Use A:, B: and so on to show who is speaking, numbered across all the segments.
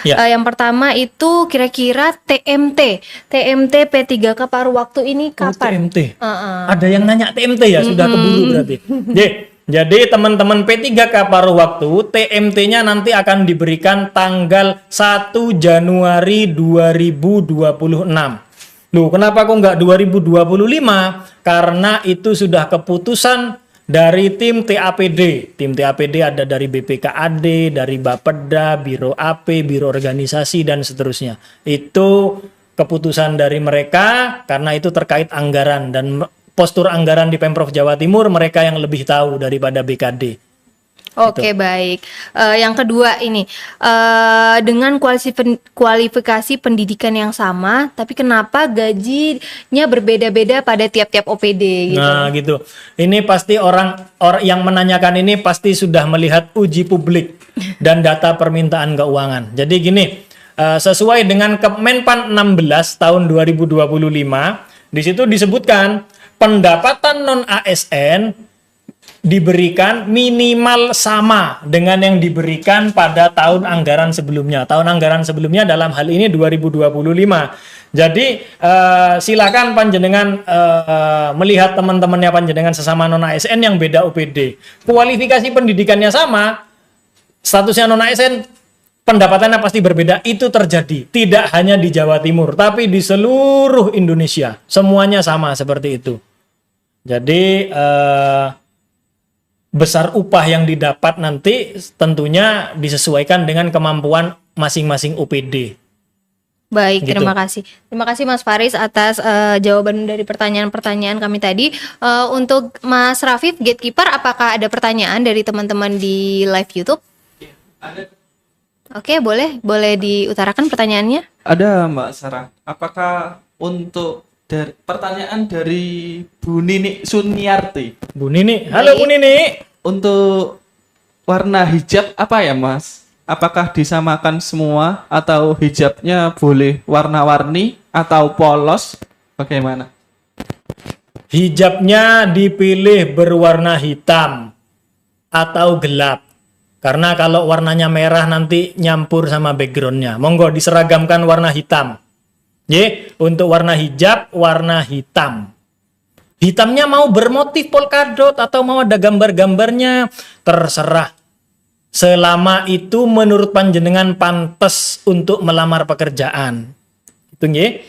A: Ya.
B: Yang pertama itu kira-kira TMT P3K paruh waktu ini kapan?
A: TMT. Ada yang nanya TMT ya, sudah keburu berarti. Jadi teman-teman P3K paruh waktu, TMT-nya nanti akan diberikan tanggal 1 Januari 2026. Loh, kenapa kok nggak 2025? Karena itu sudah keputusan dari tim TAPD. Tim TAPD ada dari BPKAD, dari Bapeda, Biro AP, Biro Organisasi, dan seterusnya. Itu keputusan dari mereka karena itu terkait anggaran dan postur anggaran di Pemprov Jawa Timur mereka yang lebih tahu daripada BKD.
B: Oke, baik. Yang kedua ini, dengan kualifikasi pendidikan yang sama, tapi kenapa gajinya berbeda-beda pada tiap-tiap OPD gitu?
A: Nah, gitu. Ini pasti orang yang menanyakan ini pasti sudah melihat uji publik dan data permintaan keuangan. Jadi gini, sesuai dengan Kemenpan 16 tahun 2025, di situ disebutkan pendapatan non ASN diberikan minimal sama dengan yang diberikan pada tahun anggaran sebelumnya. Tahun anggaran sebelumnya dalam hal ini 2025. Jadi silakan panjenengan melihat teman-temannya panjenengan sesama non ASN yang beda OPD. Kualifikasi pendidikannya sama, statusnya non ASN, pendapatannya pasti berbeda. Itu terjadi tidak hanya di Jawa Timur, tapi di seluruh Indonesia. Semuanya sama seperti itu. Jadi besar upah yang didapat nanti tentunya disesuaikan dengan kemampuan masing-masing OPD.
B: Baik,
A: Gitu.
B: terima kasih. Terima kasih Mas Faris atas jawaban dari pertanyaan-pertanyaan kami tadi. Untuk Mas Rafif, Gatekeeper, apakah ada pertanyaan dari teman-teman di live YouTube?
C: Ada.
B: Oke, boleh diutarakan pertanyaannya?
C: Ada Mbak Sarah. Apakah untuk pertanyaan dari Bu Nini Suniarti,
A: Bu Nini, halo Bu Nini.
C: untuk warna hijab apa ya Mas? Apakah disamakan semua atau hijabnya boleh warna-warni atau polos? Bagaimana?
A: Hijabnya dipilih berwarna hitam atau gelap. Karena kalau warnanya merah nanti nyampur sama backgroundnya. Monggo diseragamkan warna hitam. Untuk warna hijab, warna hitam. Hitamnya mau bermotif polkadot atau mau ada gambar-gambarnya, terserah. Selama itu menurut panjenengan pantas untuk melamar pekerjaan. Itu nggih.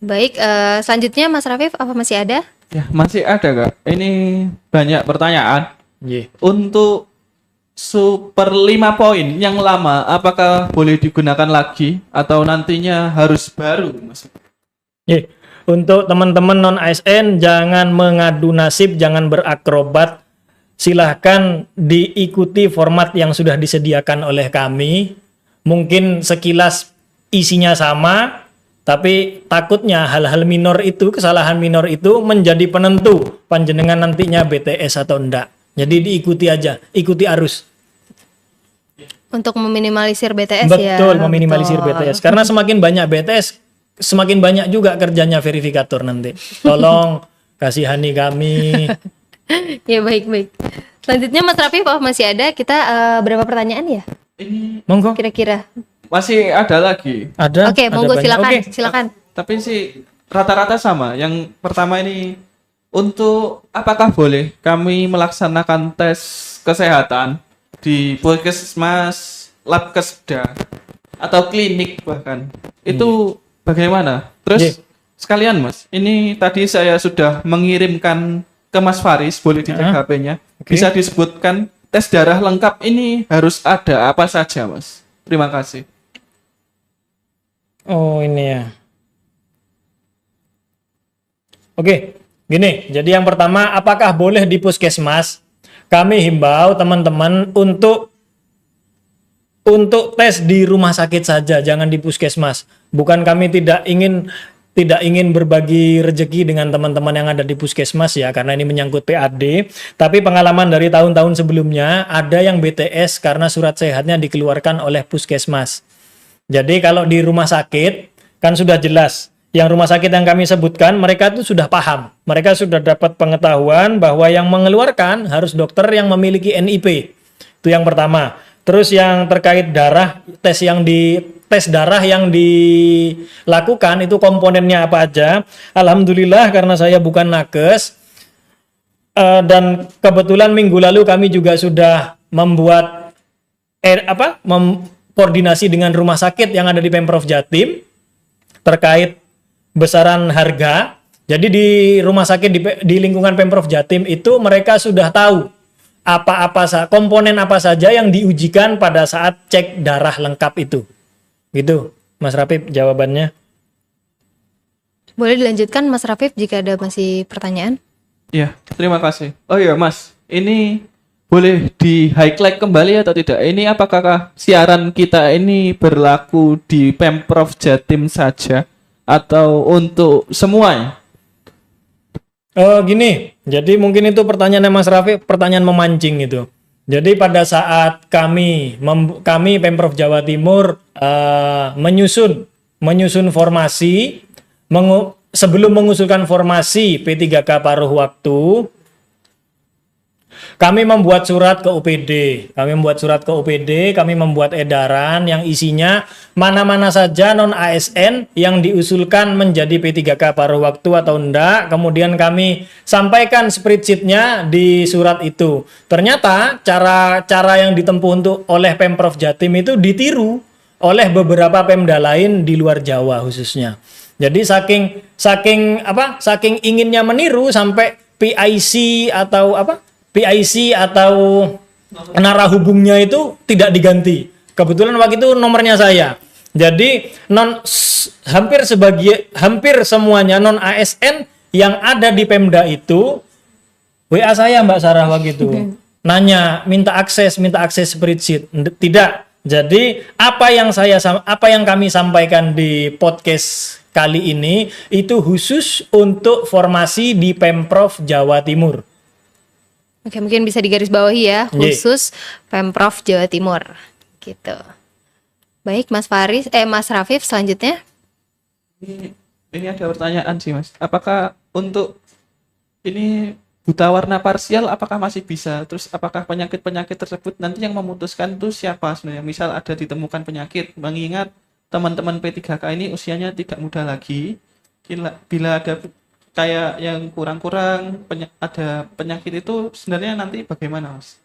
B: Baik, selanjutnya Mas Rafif, apa masih ada?
C: Ya, masih ada Kak. Ini banyak pertanyaan.
A: Nggih.
C: Untuk Super 5 poin yang lama, apakah boleh digunakan lagi atau nantinya harus baru, Mas?
A: Untuk teman-teman non ASN jangan mengadu nasib, jangan berakrobat. Silahkan diikuti format yang sudah disediakan oleh kami. Mungkin sekilas isinya sama, tapi takutnya hal-hal minor itu, kesalahan minor itu menjadi penentu panjenengan nantinya BTS atau enggak. Jadi diikuti aja, ikuti arus.
B: Untuk meminimalisir BTS ya.
A: Betul, meminimalisir BTS. Karena semakin banyak BTS, semakin banyak juga kerjanya verifikator nanti. Tolong kasihani kami.
B: Ya, baik. Selanjutnya Mas Rafif, apa masih ada? Kita berapa pertanyaan ya?
C: Ini
A: Monggo.
B: Kira-kira.
C: masih ada lagi.
A: Ada.
B: Oke,
A: ada
B: monggo
A: banyak.
B: silakan,
A: Oke.
B: silakan.
C: Tapi sih rata-rata sama. Yang pertama ini, untuk apakah boleh kami melaksanakan tes kesehatan di puskesmas, labkesda, atau klinik bahkan. Itu bagaimana? Terus sekalian Mas, ini tadi saya sudah mengirimkan ke Mas Faris, boleh dicek HP-nya.
A: Oke.
C: Bisa disebutkan tes darah lengkap ini harus ada apa saja Mas? Terima kasih.
A: Oh, ini ya. Oke, gini. Jadi yang pertama, apakah boleh di puskesmas? Kami himbau teman-teman untuk tes di rumah sakit saja, jangan di puskesmas. Bukan kami tidak ingin berbagi rezeki dengan teman-teman yang ada di puskesmas ya, karena ini menyangkut PAD. Tapi pengalaman dari tahun-tahun sebelumnya, ada yang BTS karena surat sehatnya dikeluarkan oleh puskesmas. Jadi kalau di rumah sakit, kan sudah jelas. Yang rumah sakit yang kami sebutkan, mereka itu sudah paham. Mereka sudah dapat pengetahuan bahwa yang mengeluarkan harus dokter yang memiliki NIP. Itu yang pertama. Terus yang terkait darah, tes darah yang dilakukan itu komponennya apa aja? Alhamdulillah karena saya bukan nakes dan kebetulan minggu lalu kami juga sudah membuat koordinasi dengan rumah sakit yang ada di Pemprov Jatim terkait besaran harga. Jadi di rumah sakit di lingkungan Pemprov Jatim itu mereka sudah tahu komponen apa saja yang diujikan pada saat cek darah lengkap itu. Gitu, Mas Rafif jawabannya.
B: Boleh dilanjutkan Mas Rafif jika ada masih pertanyaan?
C: Ya, terima kasih. Oh iya Mas, ini boleh di highlight kembali atau tidak? Ini apakah siaran kita ini berlaku di Pemprov Jatim saja atau untuk semuanya?
A: Gini, jadi mungkin itu pertanyaannya Mas Raffi, pertanyaan memancing itu. Jadi pada saat kami Pemprov Jawa Timur menyusun formasi, sebelum mengusulkan formasi P3K paruh waktu, kami membuat surat ke UPD. Kami membuat edaran yang isinya mana-mana saja non-ASN yang diusulkan menjadi P3K paruh waktu atau enggak. Kemudian kami sampaikan spreadsheet-nya di surat itu. Ternyata cara yang ditempuh oleh Pemprov Jatim itu ditiru oleh beberapa Pemda lain di luar Jawa khususnya. Jadi saking inginnya meniru sampai PIC atau narah hubungnya itu tidak diganti. Kebetulan waktu itu nomornya saya. Jadi hampir semuanya non ASN yang ada di Pemda itu WA saya Mbak Sarah waktu itu. Nanya, minta akses spreadsheet. Tidak. Jadi apa yang kami sampaikan di podcast kali ini itu khusus untuk formasi di Pemprov Jawa Timur.
B: Oke, mungkin bisa digarisbawahi ya, khusus Pemprov Jawa Timur. Gitu. Baik, Mas Rafif selanjutnya.
C: Ini ada pertanyaan sih, Mas. Apakah untuk ini buta warna parsial apakah masih bisa? Terus apakah penyakit-penyakit tersebut nanti yang memutuskan itu siapa sebenarnya? Misal ada ditemukan penyakit, mengingat teman-teman P3K ini usianya tidak muda lagi. Bila ada kayak yang kurang-kurang ada penyakit itu sebenarnya nanti bagaimana, Mas?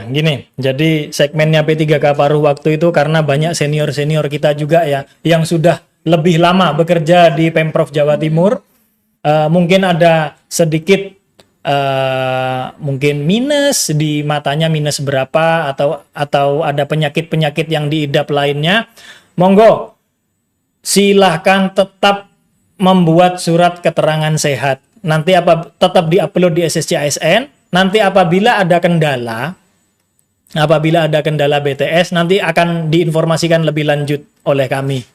A: Gini. Jadi segmennya P3K paruh waktu itu karena banyak senior-senior kita juga ya yang sudah lebih lama bekerja di Pemprov Jawa Timur. Mungkin ada sedikit mungkin minus di matanya, minus berapa atau ada penyakit-penyakit yang diidap lainnya. Monggo silahkan tetap membuat surat keterangan sehat. Nanti tetap diupload di SSC ASN. Nanti apabila ada kendala BTS nanti akan diinformasikan lebih lanjut oleh kami.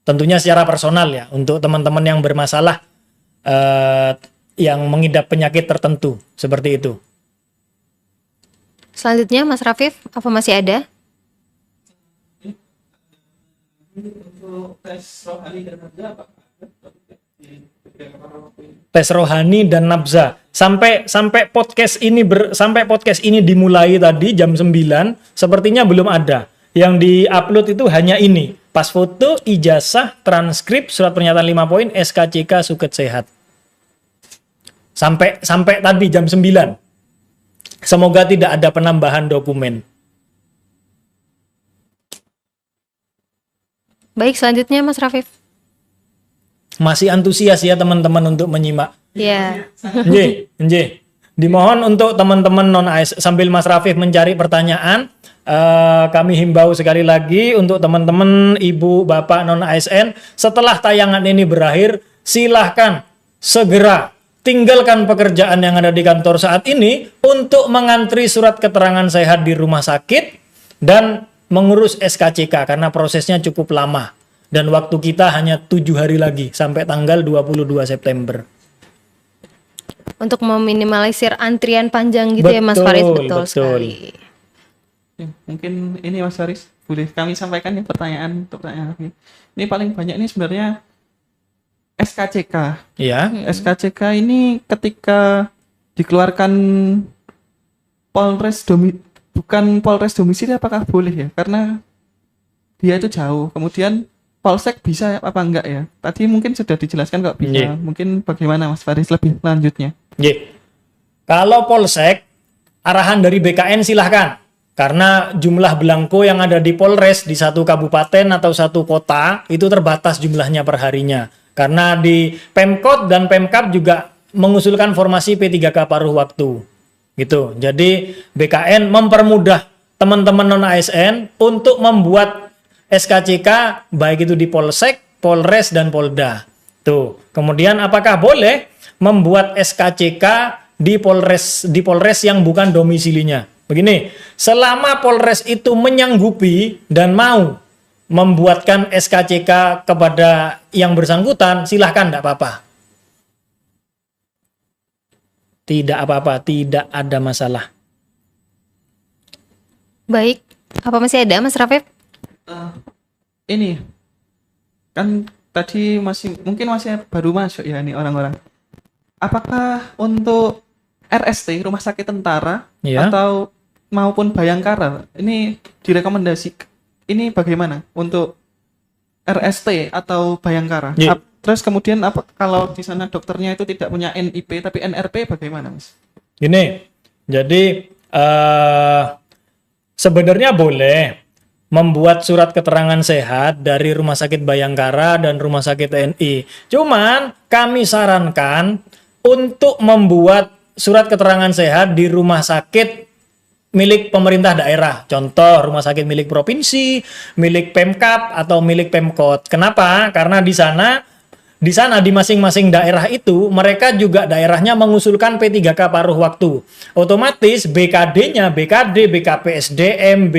A: Tentunya secara personal ya untuk teman-teman yang bermasalah yang mengidap penyakit tertentu seperti itu.
B: Selanjutnya Mas Rafif, apa masih ada?
A: Tes rohani dan nabza. Sampai podcast ini dimulai tadi jam 9, sepertinya belum ada. Yang di-upload itu hanya ini. Pas foto, ijazah, transkrip, surat pernyataan 5 poin, SKCK Suket Sehat. Sampai tadi jam 9. Semoga tidak ada penambahan dokumen.
B: Baik, selanjutnya Mas Rafif.
A: Masih antusias ya teman-teman untuk menyimak.
B: Iya.
A: Nggih. Dimohon untuk teman-teman non-ASN sambil Mas Rafif mencari pertanyaan, kami himbau sekali lagi untuk teman-teman ibu bapak non-ASN, setelah tayangan ini berakhir, silahkan segera tinggalkan pekerjaan yang ada di kantor saat ini untuk mengantri surat keterangan sehat di rumah sakit dan mengurus SKCK karena prosesnya cukup lama dan waktu kita hanya 7 hari lagi sampai tanggal 22 September.
B: Untuk meminimalisir antrian panjang gitu ya Mas Faris, betul sekali.
C: Ya, mungkin ini Mas Faris boleh kami sampaikan ya pertanyaan ini. Ini paling banyak ini sebenarnya SKCK.
A: Iya.
C: SKCK ini ketika dikeluarkan bukan Polres domisili apakah boleh ya? Karena dia itu jauh. Kemudian Polsek bisa apa enggak ya? Tadi mungkin sudah dijelaskan kok bisa.
A: Iya.
C: Mungkin bagaimana Mas Faris lebih lanjutnya?
A: Ye. Kalau Polsek, arahan dari BKN silahkan. Karena jumlah belangko yang ada di Polres di satu kabupaten atau satu kota itu terbatas jumlahnya per harinya. Karena di Pemkot dan Pemkab juga mengusulkan formasi P3K paruh waktu. Gitu. Jadi BKN mempermudah teman-teman non ASN untuk membuat SKCK baik itu di Polsek, Polres dan Polda. Tuh. Kemudian apakah boleh membuat SKCK di Polres yang bukan domisilinya? Begini, selama Polres itu menyanggupi dan mau membuatkan SKCK kepada yang bersangkutan, silahkan, tidak apa-apa. Tidak apa-apa, tidak ada masalah.
B: Baik, apa masih ada Mas Rafif?
C: Ini kan tadi mungkin masih baru masuk ya ini orang-orang. Apakah untuk RST Rumah Sakit Tentara
A: Ya.
C: atau maupun Bayangkara ini direkomendasi ini bagaimana untuk RST atau Bayangkara?
A: Ya.
C: Terus kemudian apa kalau di sana dokternya itu tidak punya NIP tapi NRP bagaimana, Mas?
A: Gini, jadi sebenarnya boleh membuat surat keterangan sehat dari Rumah Sakit Bayangkara dan Rumah Sakit TNI. Cuman kami sarankan untuk membuat surat keterangan sehat di rumah sakit milik pemerintah daerah. Contoh rumah sakit milik provinsi, milik Pemkab atau milik Pemkot. Kenapa? Karena di sana di masing-masing daerah itu mereka juga daerahnya mengusulkan P3K paruh waktu. Otomatis BKD-nya, BKD, BKPSDM,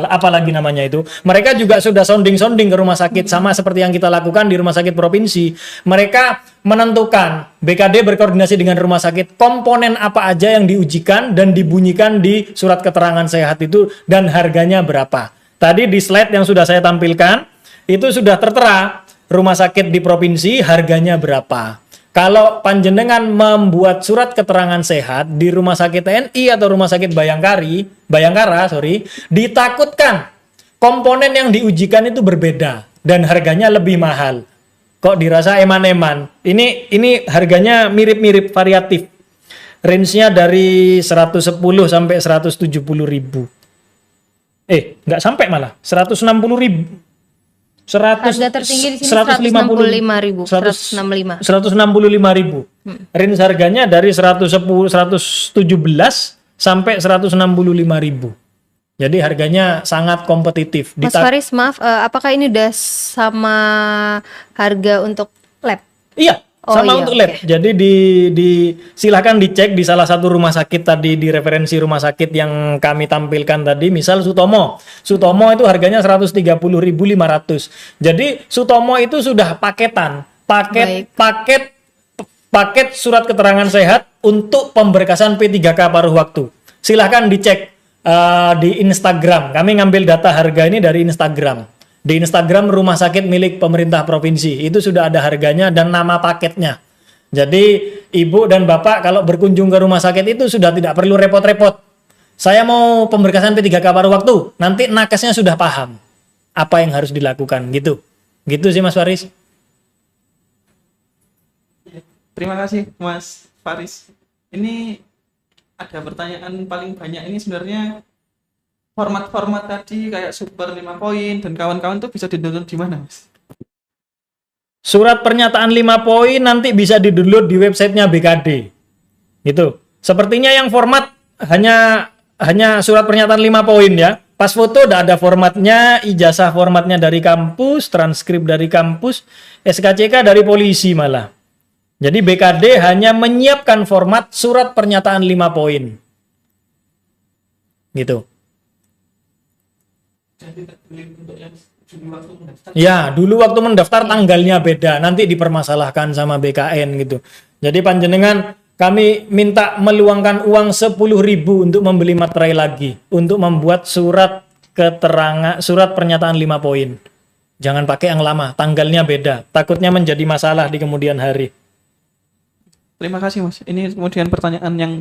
A: apalagi namanya itu. Mereka juga sudah sounding-sounding ke rumah sakit sama seperti yang kita lakukan di rumah sakit provinsi. Mereka menentukan BKD berkoordinasi dengan rumah sakit komponen apa aja yang diujikan dan dibunyikan di surat keterangan sehat itu dan harganya berapa. Tadi di slide yang sudah saya tampilkan itu sudah tertera rumah sakit di provinsi harganya berapa. Kalau panjenengan membuat surat keterangan sehat di rumah sakit TNI atau rumah sakit Bayangkara, ditakutkan komponen yang diujikan itu berbeda dan harganya lebih mahal. Kok dirasa eman-eman? Ini harganya mirip-mirip variatif. Range-nya dari 110 sampai 170 ribu. Nggak sampai malah, 160 ribu.
B: Harga tertinggi di sini 165.000, 165.
A: 165.000. Range harganya dari 117 sampai 165.000. Jadi harganya sangat kompetitif.
B: Mas Faris, maaf, apakah ini udah sama harga untuk lab?
A: Iya, sama untuk lab.
B: Okay.
A: Jadi silakan dicek di salah satu rumah sakit tadi, di referensi rumah sakit yang kami tampilkan tadi, misal Sutomo. Sutomo itu harganya 130.500. Jadi Sutomo itu sudah paketan, paket surat keterangan sehat untuk pemberkasan P3K paruh waktu. Silahkan dicek di Instagram. Kami ngambil data harga ini dari Instagram. Di Instagram rumah sakit milik pemerintah provinsi itu sudah ada harganya dan nama paketnya. Jadi ibu dan bapak kalau berkunjung ke rumah sakit itu sudah tidak perlu repot-repot. Saya mau pemberkasan P3K paruh waktu. Nanti nakesnya sudah paham apa yang harus dilakukan gitu. Gitu sih Mas Faris.
C: Terima kasih Mas Faris. Ini ada pertanyaan paling banyak ini sebenarnya format-format tadi kayak Super 5 poin dan kawan-kawan itu bisa di-download di mana, Mas?
A: Surat pernyataan 5 poin nanti bisa di-download di websitenya BKD. Gitu. Sepertinya yang format hanya surat pernyataan 5 poin ya. Pas foto udah ada formatnya, ijazah formatnya dari kampus, transkrip dari kampus, SKCK dari polisi malah. Jadi BKD hanya menyiapkan format surat pernyataan 5 poin. Gitu. Ya, dulu waktu mendaftar tanggalnya beda, nanti dipermasalahkan sama BKN gitu. Jadi panjenengan kami minta meluangkan uang 10.000 untuk membeli materai lagi untuk membuat surat pernyataan 5 poin. Jangan pakai yang lama, tanggalnya beda. Takutnya menjadi masalah di kemudian hari.
C: Terima kasih Mas. Ini kemudian pertanyaan yang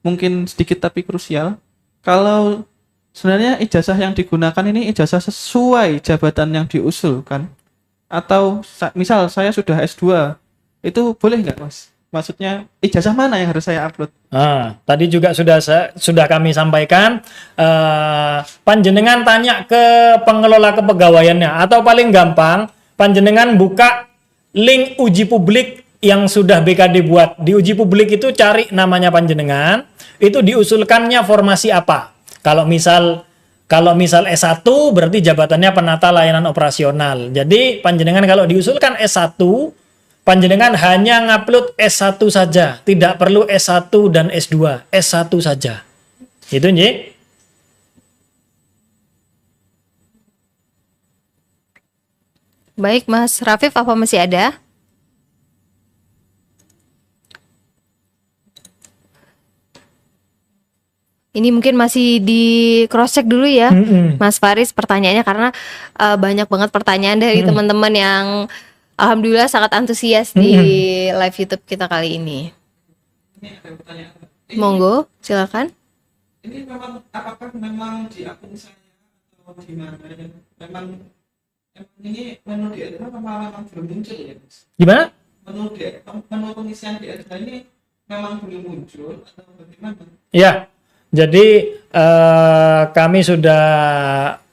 C: mungkin sedikit tapi krusial. kalau sebenarnya ijazah yang digunakan ini ijazah sesuai jabatan yang diusulkan, atau misal saya sudah S2, itu boleh nggak Mas? Maksudnya ijazah mana yang harus saya upload?
A: Tadi juga sudah kami sampaikan, panjenengan tanya ke pengelola kepegawaiannya, atau paling gampang panjenengan buka link uji publik yang sudah BKD buat. Di uji publik itu cari namanya panjenengan, itu diusulkannya formasi apa. Kalau misal S1 berarti jabatannya penata layanan operasional. Jadi panjenengan kalau diusulkan S1, panjenengan hanya ngupload S1 saja, tidak perlu S1 dan S2, S1 saja. Itu nggih.
B: Baik, Mas Rafif, apa masih ada? Ini mungkin masih di cross check dulu ya, Mas Faris, pertanyaannya, karena banyak banget pertanyaan dari teman-teman yang alhamdulillah sangat antusias di live YouTube kita kali ini.
C: Ini ada pertanyaan.
B: Monggo, silakan.
C: Ini apakah memang di akun saya atau di mana? Memang ini menu di Adna memang belum muncul ya, Mas?
A: Gimana?
C: Menu pengisian di Adna ini memang belum muncul atau bagaimana?
A: Ya, jadi kami sudah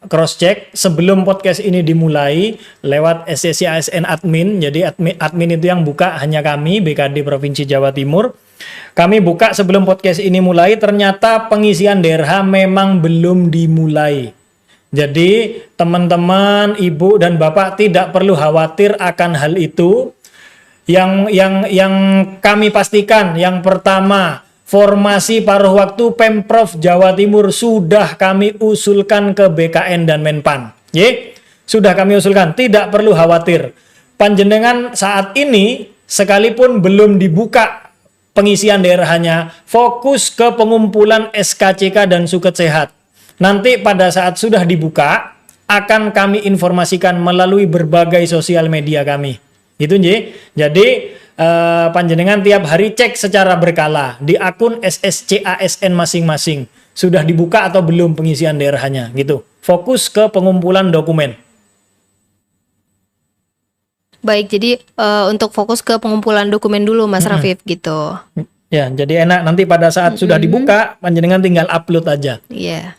A: cross check sebelum podcast ini dimulai lewat SSC ASN admin. Jadi admin itu yang buka hanya kami, BKD Provinsi Jawa Timur. Kami buka sebelum podcast ini mulai, ternyata pengisian DRH memang belum dimulai. Jadi teman-teman, ibu dan bapak tidak perlu khawatir akan hal itu. Yang kami pastikan, yang pertama, formasi paruh waktu Pemprov Jawa Timur sudah kami usulkan ke BKN dan Menpan. Sudah kami usulkan, tidak perlu khawatir. Panjenengan saat ini sekalipun belum dibuka pengisian daerahnya, fokus ke pengumpulan SKCK dan suket sehat. Nanti pada saat sudah dibuka, akan kami informasikan melalui berbagai sosial media kami. Itu jadi panjenengan tiap hari cek secara berkala di akun SSC ASN masing-masing. Sudah dibuka atau belum pengisian daerahnya gitu. Fokus ke pengumpulan dokumen.
B: Baik, jadi untuk fokus ke pengumpulan dokumen dulu, Mas Rafif, gitu.
A: Ya, jadi enak nanti pada saat sudah dibuka, panjenengan tinggal upload aja.
B: Iya.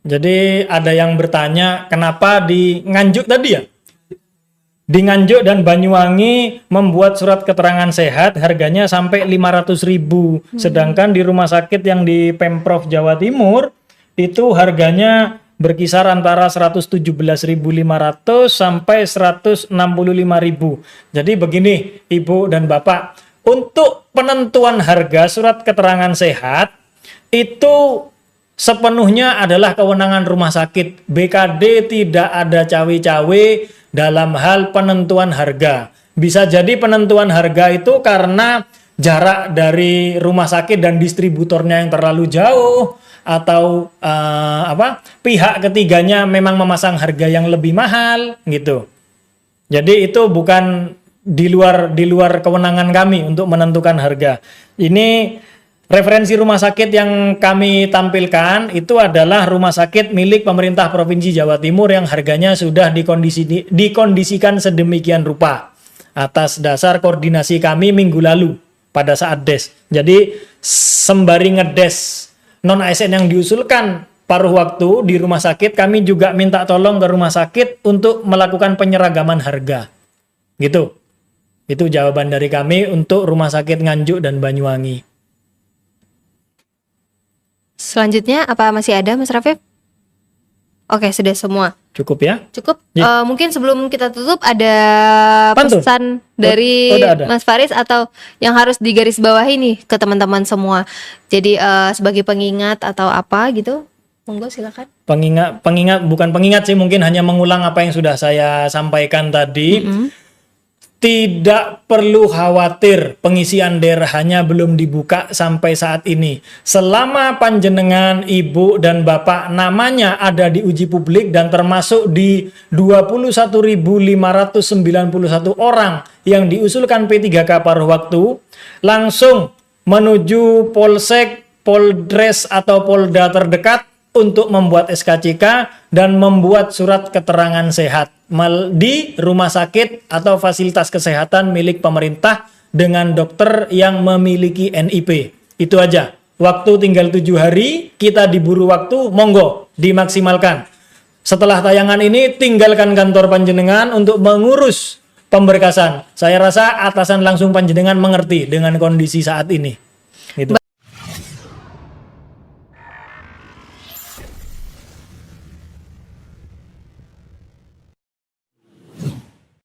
A: Jadi ada yang bertanya kenapa di Nganjuk tadi ya? Di Nganjuk dan Banyuwangi membuat surat keterangan sehat harganya sampai 500.000. Sedangkan di rumah sakit yang di Pemprov Jawa Timur itu harganya berkisar antara 117.500 sampai 165.000. Jadi begini Ibu dan Bapak, untuk penentuan harga surat keterangan sehat itu sepenuhnya adalah kewenangan rumah sakit. BKD tidak ada cawe-cawe dalam hal penentuan harga. Bisa jadi penentuan harga itu karena jarak dari rumah sakit dan distributornya yang terlalu jauh, atau pihak ketiganya memang memasang harga yang lebih mahal gitu. Jadi itu bukan di luar kewenangan kami untuk menentukan harga. Ini referensi rumah sakit yang kami tampilkan itu adalah rumah sakit milik pemerintah Provinsi Jawa Timur yang harganya sudah dikondisikan sedemikian rupa atas dasar koordinasi kami minggu lalu pada saat des. Jadi sembari ngedes non ASN yang diusulkan paruh waktu di rumah sakit, kami juga minta tolong ke rumah sakit untuk melakukan penyeragaman harga. Gitu. Itu jawaban dari kami untuk rumah sakit Nganjuk dan Banyuwangi.
B: Selanjutnya apa masih ada Mas Rafif? Oke, sudah semua.
A: Cukup ya?
B: Cukup.
A: Ya.
B: Mungkin sebelum kita tutup ada
A: Apaan tuh?
B: pesan dari
A: udah ada.
B: Mas Faris atau yang harus digarisbawahi nih ke teman-teman semua. Jadi sebagai pengingat atau apa gitu. Monggo silakan.
A: Pengingat bukan pengingat sih, mungkin hanya mengulang apa yang sudah saya sampaikan tadi. Tidak perlu khawatir pengisian daerahnya belum dibuka sampai saat ini. Selama panjenengan ibu dan bapak namanya ada di uji publik dan termasuk di 21.591 orang yang diusulkan P3K paruh waktu, langsung menuju Polsek, Poldres atau Polda terdekat untuk membuat SKCK dan membuat surat keterangan sehat di rumah sakit atau fasilitas kesehatan milik pemerintah dengan dokter yang memiliki NIP. Itu aja. Waktu tinggal 7 hari, kita diburu waktu, monggo dimaksimalkan. Setelah tayangan ini, tinggalkan kantor panjenengan untuk mengurus pemberkasan. Saya rasa atasan langsung panjenengan mengerti dengan kondisi saat ini. Gitu.